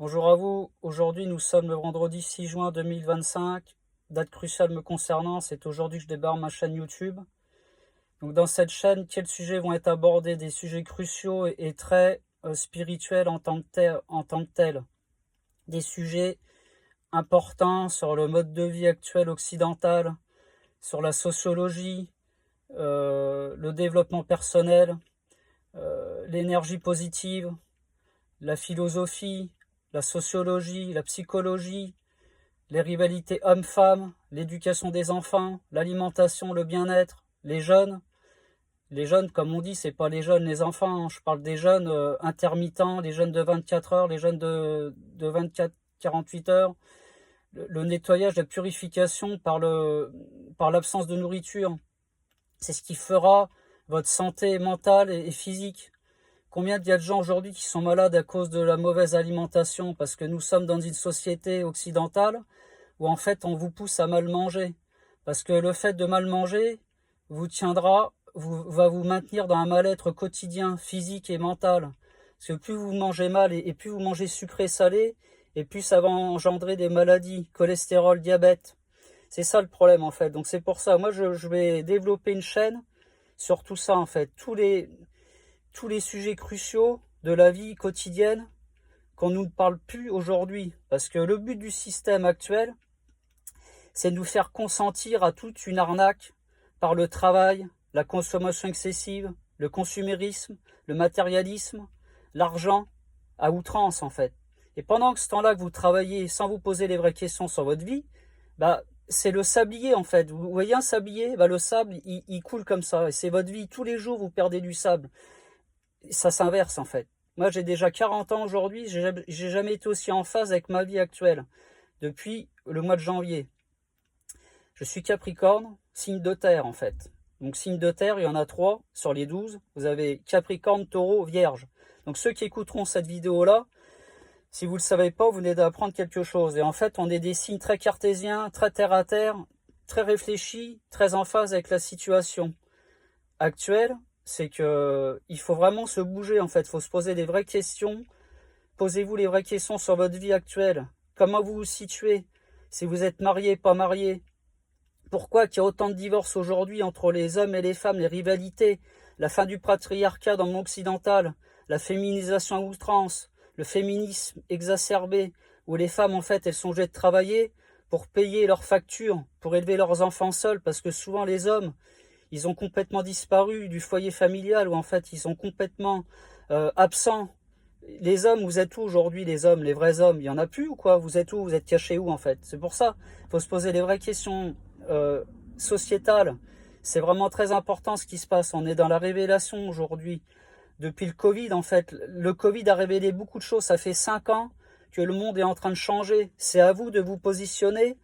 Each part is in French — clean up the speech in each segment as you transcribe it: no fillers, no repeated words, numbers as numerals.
Bonjour à vous, aujourd'hui nous sommes le vendredi 6 juin 2025, date cruciale me concernant, c'est aujourd'hui que je débarre ma chaîne YouTube. Donc dans cette chaîne, quels sujets vont être abordés? Des sujets cruciaux et très spirituels en tant que tels. Des sujets importants sur le mode de vie actuel occidental, sur la sociologie, le développement personnel, l'énergie positive, la philosophie, la sociologie, la psychologie, les rivalités hommes-femmes, l'éducation des enfants, l'alimentation, le bien-être, les jeunes. Les jeunes, comme on dit, c'est pas les jeunes, les enfants, hein. Je parle des jeunes intermittents, les jeunes de 24 heures, les jeunes de 24-48 heures. Le nettoyage, la purification par l'absence de nourriture. C'est ce qui fera votre santé mentale et physique. Combien il y a de gens aujourd'hui qui sont malades à cause de la mauvaise alimentation, parce que nous sommes dans une société occidentale où en fait on vous pousse à mal manger. Parce que le fait de mal manger va vous maintenir dans un mal-être quotidien, physique et mental. Parce que plus vous mangez mal et plus vous mangez sucré salé, et plus ça va engendrer des maladies, cholestérol, diabète. C'est ça le problème en fait. Donc c'est pour ça, moi je vais développer une chaîne sur tout ça en fait. Tous les sujets cruciaux de la vie quotidienne qu'on ne nous parle plus aujourd'hui. Parce que le but du système actuel, c'est de nous faire consentir à toute une arnaque par le travail, la consommation excessive, le consumérisme, le matérialisme, l'argent, à outrance en fait. Et pendant que ce temps-là que vous travaillez sans vous poser les vraies questions sur votre vie, c'est le sablier en fait. Vous voyez un sablier, le sable, il coule comme ça. Et c'est votre vie. Tous les jours, vous perdez du sable. Ça s'inverse en fait. Moi, j'ai déjà 40 ans aujourd'hui. J'ai jamais été aussi en phase avec ma vie actuelle depuis le mois de janvier. Je suis Capricorne, signe de terre en fait. Donc signe de terre, il y en a 3 sur les 12. Vous avez Capricorne, Taureau, Vierge. Donc ceux qui écouteront cette vidéo-là, si vous ne le savez pas, vous venez d'apprendre quelque chose. Et en fait, on est des signes très cartésiens, très terre-à-terre, très réfléchis, très en phase avec la situation actuelle. C'est que il faut vraiment se bouger en fait. Il faut se poser des vraies questions. Posez-vous les vraies questions sur votre vie actuelle. Comment vous vous situez? Si vous êtes marié, pas marié, pourquoi qu'il y a autant de divorces aujourd'hui entre les hommes et les femmes, les rivalités, la fin du patriarcat dans le monde occidental, la féminisation à outrance, le féminisme exacerbé, où les femmes, en fait, elles sont obligées de travailler pour payer leurs factures, pour élever leurs enfants seuls, parce que souvent les hommes, ils ont complètement disparu du foyer familial, où en fait, ils sont complètement absents. Les hommes, vous êtes où aujourd'hui, les hommes, les vrais hommes? Il n'y en a plus ou quoi? Vous êtes où? Vous êtes cachés où en fait? C'est pour ça, il faut se poser les vraies questions sociétales. C'est vraiment très important ce qui se passe. On est dans la révélation aujourd'hui. Depuis le Covid, en fait, le Covid a révélé beaucoup de choses. Ça fait 5 ans que le monde est en train de changer. C'est à vous de vous positionner.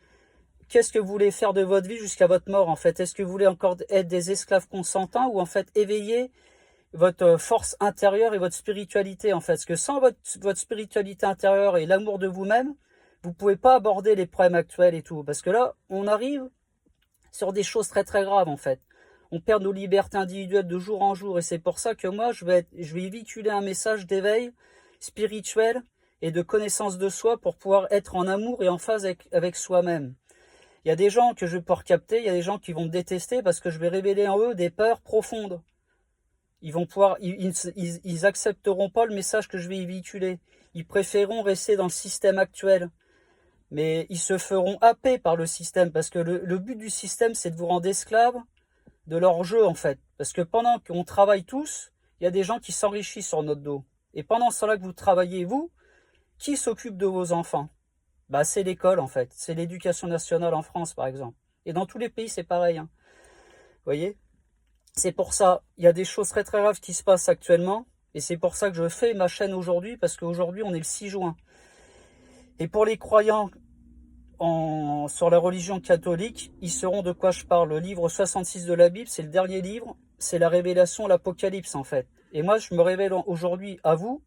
Qu'est-ce que vous voulez faire de votre vie jusqu'à votre mort en fait? Est-ce que vous voulez encore être des esclaves consentants ou en fait éveiller votre force intérieure et votre spiritualité en fait? Parce que sans votre spiritualité intérieure et l'amour de vous-même, vous pouvez pas aborder les problèmes actuels et tout. Parce que là, on arrive sur des choses très très graves en fait. On perd nos libertés individuelles de jour en jour et c'est pour ça que moi je vais véhiculer un message d'éveil spirituel et de connaissance de soi pour pouvoir être en amour et en phase avec soi-même. Il y a des gens que je vais pouvoir capter, il y a des gens qui vont me détester parce que je vais révéler en eux des peurs profondes. Ils accepteront pas le message que je vais y véhiculer. Ils préféreront rester dans le système actuel. Mais ils se feront happer par le système parce que le but du système, c'est de vous rendre esclave de leur jeu, en fait. Parce que pendant qu'on travaille tous, il y a des gens qui s'enrichissent sur notre dos. Et pendant ce temps-là que vous travaillez, vous, qui s'occupe de vos enfants? C'est l'école, en fait. C'est l'éducation nationale en France, par exemple. Et dans tous les pays, c'est pareil, hein. Vous voyez? C'est pour ça, il y a des choses très très graves qui se passent actuellement. Et c'est pour ça que je fais ma chaîne aujourd'hui, parce qu'aujourd'hui, on est le 6 juin. Et pour les croyants sur la religion catholique, ils sauront de quoi je parle. Le livre 66 de la Bible, c'est le dernier livre. C'est la révélation, l'Apocalypse, en fait. Et moi, je me révèle aujourd'hui à vous.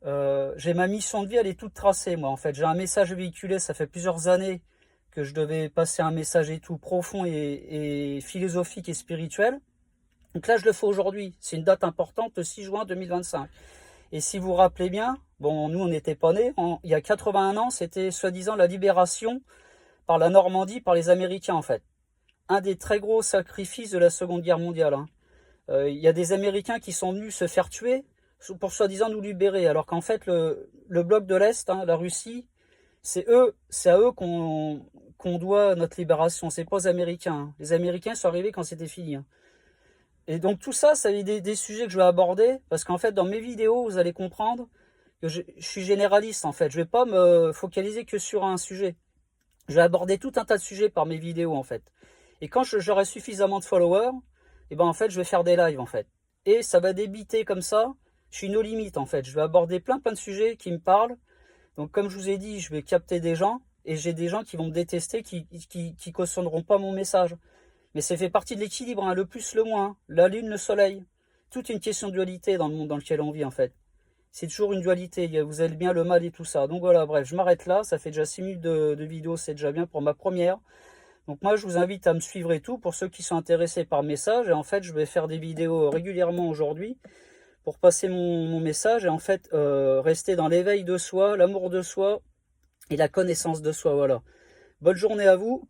J'ai ma mission de vie, elle est toute tracée, moi, en fait. J'ai un message véhiculé, ça fait plusieurs années que je devais passer un message et tout profond et philosophique et spirituel. Donc là, je le fais aujourd'hui. C'est une date importante, le 6 juin 2025. Et si vous vous rappelez bien, Bon, nous, on n'était pas nés. Il y a 81 ans, c'était soi-disant la libération par la Normandie, par les Américains, en fait. Un des très gros sacrifices de la Seconde Guerre mondiale, hein. Il y a des Américains qui sont venus se faire tuer pour soi-disant nous libérer, alors qu'en fait, le bloc de l'Est, hein, la Russie, c'est à eux qu'on doit notre libération. C'est pas aux Américains, hein. Les Américains sont arrivés quand c'était fini, hein. Et donc tout ça, c'est des sujets que je vais aborder, parce qu'en fait, dans mes vidéos, vous allez comprendre que je suis généraliste, en fait. Je vais pas me focaliser que sur un sujet. Je vais aborder tout un tas de sujets par mes vidéos, en fait. Et quand j'aurai suffisamment de followers, et ben en fait, je vais faire des lives, en fait. Et ça va débiter comme ça. Je suis no limite, en fait. Je vais aborder plein de sujets qui me parlent. Donc comme je vous ai dit, je vais capter des gens, et j'ai des gens qui vont me détester, qui cautionneront pas mon message. Mais ça fait partie de l'équilibre, hein, le plus, le moins, la lune, le soleil. Toute une question de dualité dans le monde dans lequel on vit, en fait. C'est toujours une dualité, vous avez bien le mal et tout ça. Donc voilà, bref, je m'arrête là, ça fait déjà 6 minutes de vidéo, c'est déjà bien pour ma première. Donc moi, je vous invite à me suivre et tout, pour ceux qui sont intéressés par message. Et en fait, je vais faire des vidéos régulièrement aujourd'hui, pour passer mon message, et en fait, rester dans l'éveil de soi, l'amour de soi, et la connaissance de soi, voilà. Bonne journée à vous.